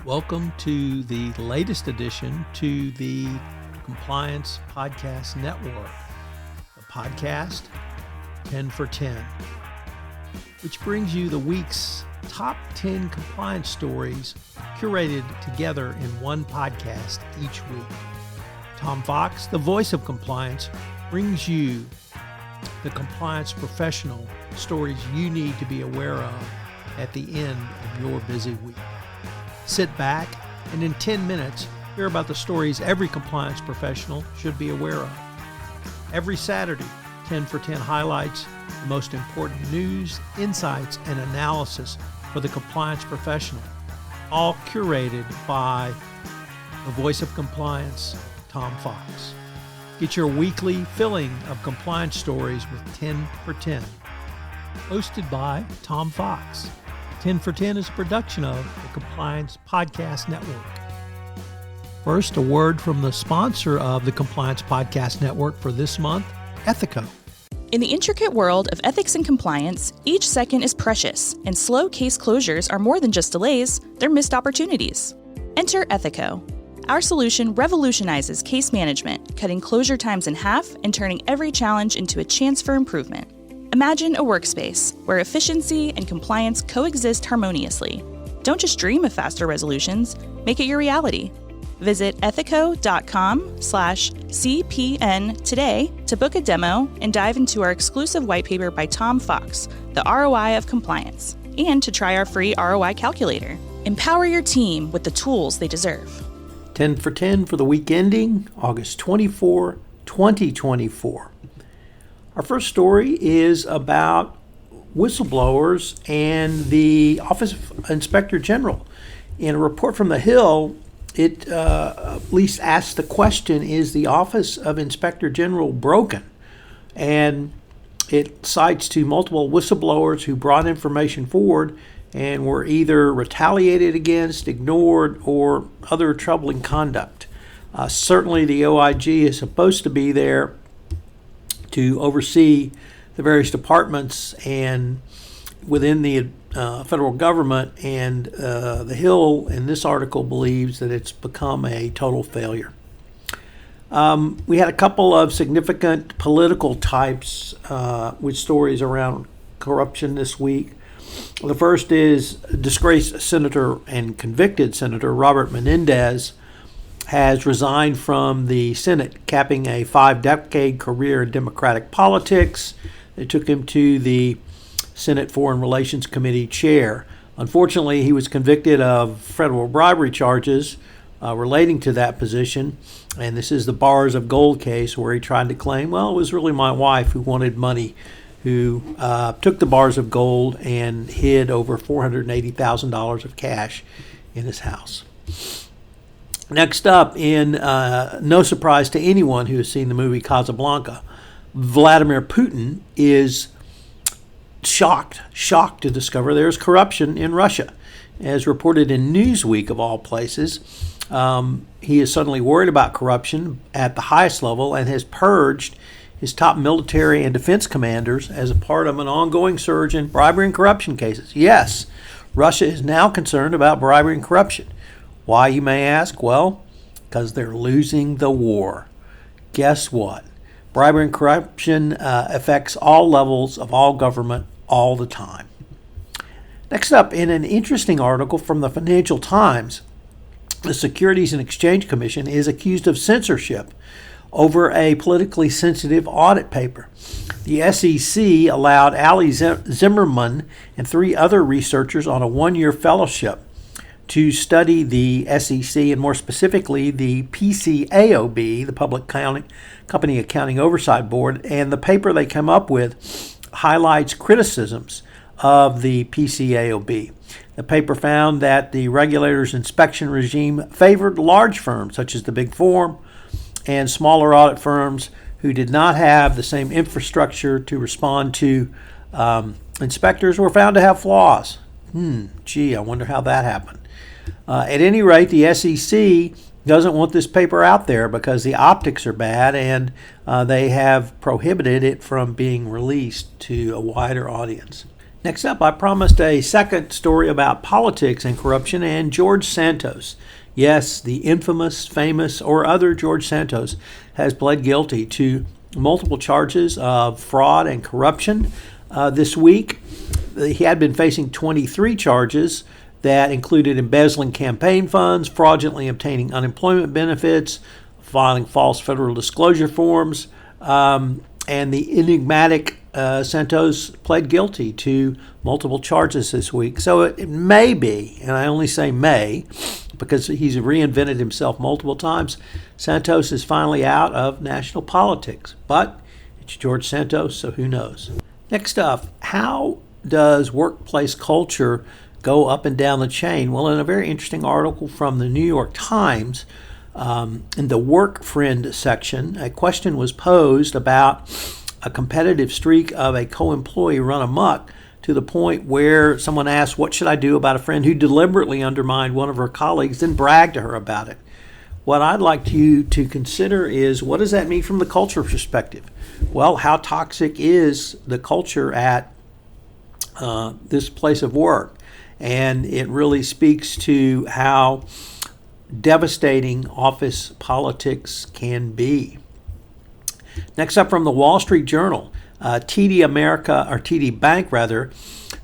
Welcome to the latest addition to the Compliance Podcast Network, the podcast 10 for 10, which brings you the week's top 10 compliance stories curated together in one podcast each week. Tom Fox, the voice of compliance, brings you the compliance professional stories you need to be aware of at the end of your busy week. Sit back and in 10 minutes, hear about the stories every compliance professional should be aware of. Every Saturday, 10 for 10 highlights the most important news, insights, and analysis for the compliance professional, all curated by the voice of compliance, Tom Fox. Get your weekly filling of compliance stories with 10 for 10. Hosted by Tom Fox. 10 for 10 is a production of the Compliance Podcast Network. First, a word from the sponsor of the Compliance Podcast Network for this month, Ethico. In the intricate world of ethics and compliance, each second is precious, and slow case closures are more than just delays, they're missed opportunities. Enter Ethico. Our solution revolutionizes case management, cutting closure times in half and turning every challenge into a chance for improvement. Imagine a workspace where efficiency and compliance coexist harmoniously. Don't just dream of faster resolutions, make it your reality. Visit ethico.com/CPN today to book a demo and dive into our exclusive white paper by Tom Fox, the ROI of Compliance, and to try our free ROI calculator. Empower your team with the tools they deserve. 10 for 10 for the week ending August 24, 2024. Our first story is about whistleblowers and the Office of Inspector General. In a report from The Hill, it at least asks the question, is the Office of Inspector General broken? And it cites to multiple whistleblowers who brought information forward and were either retaliated against, ignored, or other troubling conduct. Certainly the OIG is supposed to be there to oversee the various departments and within the federal government, and The Hill in this article believes that it's become a total failure. We had a couple of significant political types with stories around corruption this week. The first is disgraced Senator and convicted Senator Robert Menendez has resigned from the Senate, capping a 5-decade career in Democratic politics. It took him to the Senate Foreign Relations Committee chair. Unfortunately, he was convicted of federal bribery charges relating to that position, and this is the bars of gold case where he tried to claim, well, it was really my wife who wanted money, who took the bars of gold and hid over $480,000 of cash in his house. Next up, in no surprise to anyone who has seen the movie Casablanca, Vladimir Putin is shocked to discover there's corruption in Russia. As reported in Newsweek, of all places, he is suddenly worried about corruption at the highest level and has purged his top military and defense commanders as a part of an ongoing surge in bribery and corruption cases. Yes, Russia is now concerned about bribery and corruption. Why, you may ask? Well, because they're losing the war. Guess what? Bribery and corruption affects all levels of all government all the time. Next up, in an interesting article from the Financial Times, the Securities and Exchange Commission is accused of censorship over a politically sensitive audit paper. The SEC allowed Ali Zimmerman and 3 other researchers on a 1-year fellowship to study the SEC and more specifically the PCAOB, the Public Company Accounting Oversight Board, and the paper they come up with highlights criticisms of the PCAOB. The paper found that the regulator's inspection regime favored large firms such as the Big Four and smaller audit firms who did not have the same infrastructure to respond to inspectors were found to have flaws. I wonder how that happened. At any rate, the SEC doesn't want this paper out there because the optics are bad, and they have prohibited it from being released to a wider audience. Next up, I promised a second story about politics and corruption and George Santos. Yes, the infamous, famous, or other George Santos has pled guilty to multiple charges of fraud and corruption. This week, he had been facing 23 charges that included embezzling campaign funds, fraudulently obtaining unemployment benefits, filing false federal disclosure forms, and the enigmatic Santos pled guilty to multiple charges this week. So it may be, and I only say may, because he's reinvented himself multiple times, Santos is finally out of national politics. But it's George Santos, so who knows? Next up, how does workplace culture go up and down the chain? Well, in a very interesting article from the New York Times, in the work friend section, a question was posed about a competitive streak of a co-employee run amok to the point where someone asked, what should I do about a friend who deliberately undermined one of her colleagues and bragged to her about it? What I'd like you to consider is, what does that mean from the culture perspective? Well, how toxic is the culture at this place of work? And it really speaks to how devastating office politics can be. Next up, from the Wall Street Journal, TD Bank,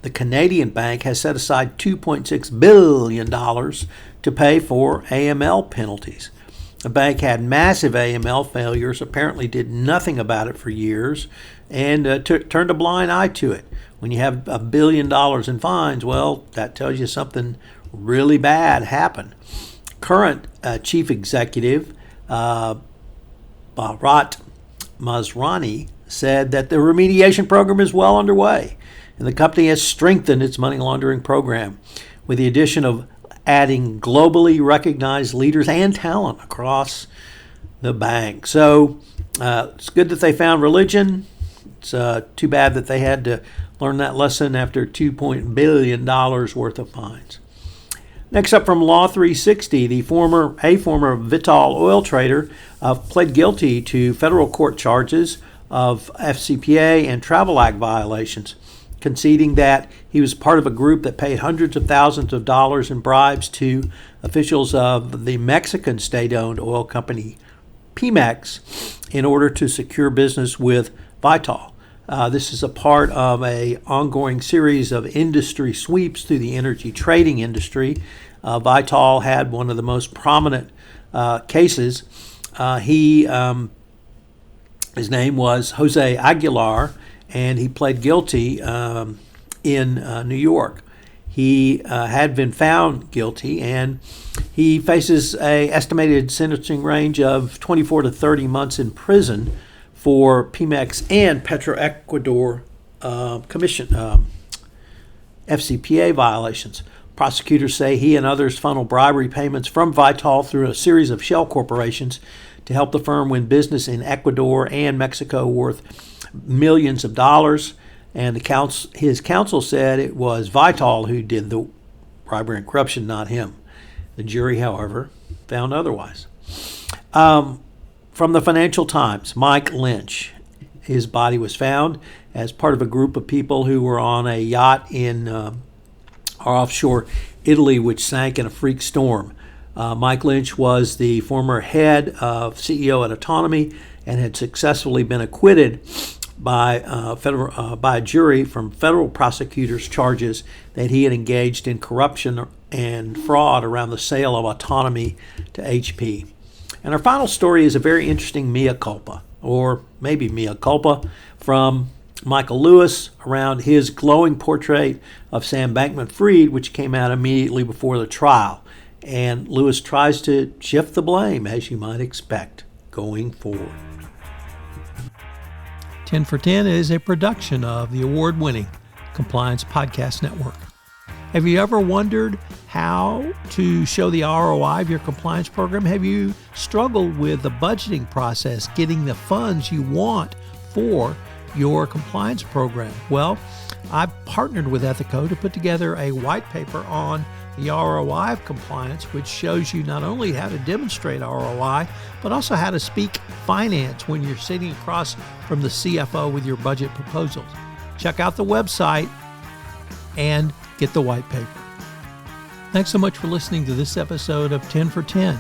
the Canadian bank, has set aside $2.6 billion to pay for AML penalties. The bank had massive AML failures, apparently did nothing about it for years, and turned a blind eye to it. When you have $1 billion in fines, well, that tells you something really bad happened. Current chief executive Bharat Masrani said that the remediation program is well underway, and the company has strengthened its money laundering program with the addition of adding globally recognized leaders and talent across the bank. So it's good that they found religion. It's too bad that they had to learn that lesson after $2 billion worth of fines. Next up, from Law 360, a former Vitol oil trader pled guilty to federal court charges of FCPA and Travel Act violations, conceding that he was part of a group that paid hundreds of thousands of dollars in bribes to officials of the Mexican state-owned oil company Pemex in order to secure business with Vitol. This is a part of an ongoing series of industry sweeps through the energy trading industry. Vitol had one of the most prominent cases. His name was Jose Aguilar, and he pled guilty in New York. He had been found guilty, and he faces an estimated sentencing range of 24 to 30 months in prison for Pemex and Petroecuador Commission FCPA violations. Prosecutors say he and others funneled bribery payments from Vitol through a series of shell corporations to help the firm win business in Ecuador and Mexico worth millions of dollars. And his counsel said it was Vitol who did the bribery and corruption, not him. The jury, however, found otherwise. From the Financial Times, Mike Lynch. His body was found as part of a group of people who were on a yacht in offshore Italy, which sank in a freak storm. Mike Lynch was the former head of CEO at Autonomy and had successfully been acquitted by a jury from federal prosecutors' charges that he had engaged in corruption and fraud around the sale of Autonomy to HP. And our final story is a very interesting mea culpa, or maybe mea culpa, from Michael Lewis around his glowing portrait of Sam Bankman-Fried, which came out immediately before the trial. And Lewis tries to shift the blame, as you might expect, going forward. 10 for 10 is a production of the award-winning Compliance Podcast Network. Have you ever wondered how to show the ROI of your compliance program? Have you struggled with the budgeting process, getting the funds you want for your compliance program? Well, I've partnered with Ethico to put together a white paper on the ROI of compliance, which shows you not only how to demonstrate ROI, but also how to speak finance when you're sitting across from the CFO with your budget proposals. Check out the website, and get the white paper. Thanks so much for listening to this episode of 10 for 10.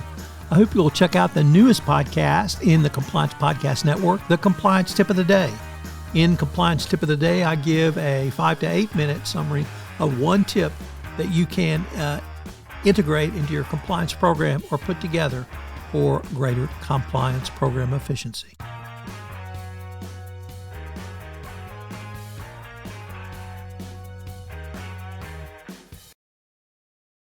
I hope you'll check out the newest podcast in the Compliance Podcast Network, the Compliance Tip of the Day. In Compliance Tip of the Day, I give a 5 to 8 minute summary of one tip that you can integrate into your compliance program or put together for greater compliance program efficiency.